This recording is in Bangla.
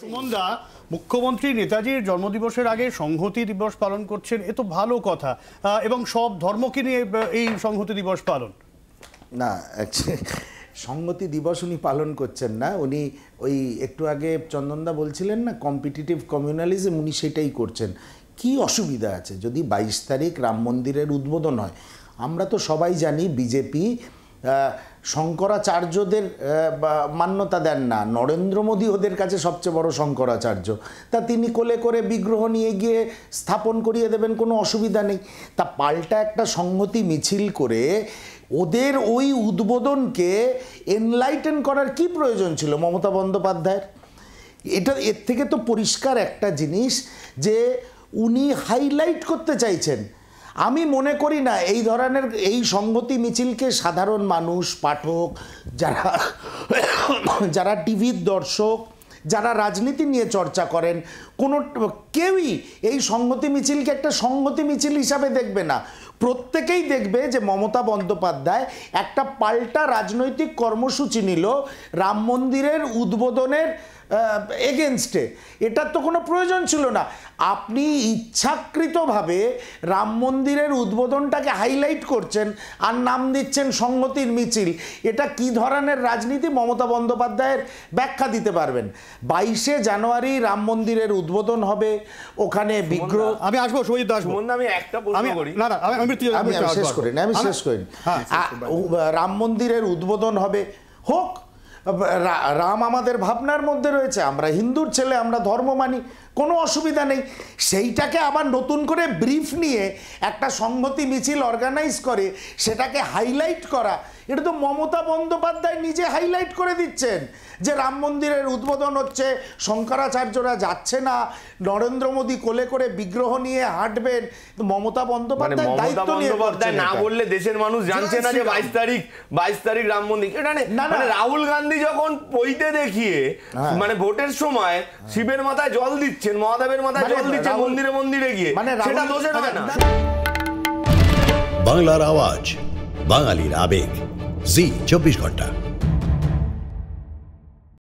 সুমনদা, মুখ্যমন্ত্রী নেতাজির জন্মদিবসের আগে সংহতি দিবস পালন করছেন, এ তো ভালো কথা, এবং সব ধর্মকে নিয়ে এই সংহতি দিবস পালন। না, সংহতি দিবস উনি পালন করছেন না, উনি ওই একটু আগে চন্দনদা বলছিলেন না কম্পিটিটিভ কমিউনালিজম, উনি সেটাই করছেন। কি অসুবিধা আছে যদি 22 তারিখ রাম মন্দিরের উদ্বোধন হয়? আমরা তো সবাই জানি বিজেপি শঙ্করাচার্যদের মান্যতা দেন না, নরেন্দ্র মোদী ওদের কাছে সবচেয়ে বড় শঙ্করাচার্য। তা তিনি কোলে করে বিগ্রহ নিয়ে গিয়ে স্থাপন করিয়ে দেবেন, কোনো অসুবিধা নেই। তা পাল্টা একটা সংহতি মিছিল করে ওদের ওই উদ্বোধনকে এনলাইটেন করার কি প্রয়োজন ছিল মমতা বন্দ্যোপাধ্যায়ের? এর থেকে তো পরিষ্কার একটা জিনিস যে উনি হাইলাইট করতে চাইছেন। আমি মনে করি না এই ধরনের এই সংহতি মিছিলকে সাধারণ মানুষ, পাঠক, যারা টিভির দর্শক, যারা রাজনীতি নিয়ে চর্চা করেন, কোনো কেউই এই সংহতি মিছিলকে একটা সংহতি মিছিল হিসাবে দেখবে না। প্রত্যেকেই দেখবে যে মমতা বন্দ্যোপাধ্যায় একটা পাল্টা রাজনৈতিক কর্মসূচি নিল রাম মন্দিরের উদ্বোধনের এগেনস্টে। এটার তো কোনো প্রয়োজন ছিল না। আপনি ইচ্ছাকৃতভাবে রাম মন্দিরের উদ্বোধনটাকে হাইলাইট করছেন আর নাম দিচ্ছেন সংহতির মিছিল। এটা কি ধরনের রাজনীতি মমতা বন্দ্যোপাধ্যায়ের ব্যাখ্যা দিতে পারবেন? 22শে জানুয়ারি রাম মন্দিরের উদ্বোধন হবে, ওখানে বিগ্রহ। আমি আসবো, সৈয়দ আসবো। আমি একটা প্রশ্ন করি, আমি শেষ করি। রাম মন্দিরের উদ্বোধন হবে, হোক। রাম আমাদের ভাবনার মধ্যে রয়েছে, আমরা হিন্দুর ছেলে, আমরা ধর্ম মানি, কোনো অসুবিধা নেই। সেইটাকে আবার নতুন করে ব্রিফ নিয়ে একটা সংহতি মিছিল অর্গানাইজ করে সেটাকে হাইলাইট করা, এটা তো মমতা বন্দ্যোপাধ্যায় নিজে হাইলাইট করে দিচ্ছেন যে রাম মন্দিরের উদ্বোধন হচ্ছে, শঙ্করাচার্যরা যাচ্ছে না, নরেন্দ্র মোদী কোলে করে বিগ্রহ নিয়ে হাঁটবেন। মমতা বন্দ্যোপাধ্যায় দায়িত্ব নিয়ে করছেন। না বললে দেশের মানুষ জানছে না যে 22 তারিখ রাম মন্দির। এটা মানে রাহুল গান্ধী যখন পইতে দেখিয়ে মানে ভোটের সময় শিবের মাথায় জল দিচ্ছেন, মহাদেবের মাথায় জল দিচ্ছেন মন্দিরে মন্দিরে গিয়ে, সেটা দোষের হয় না। বাংলার আওয়াজ, বাঙালির আবেগ, জি 24 ঘন্টা।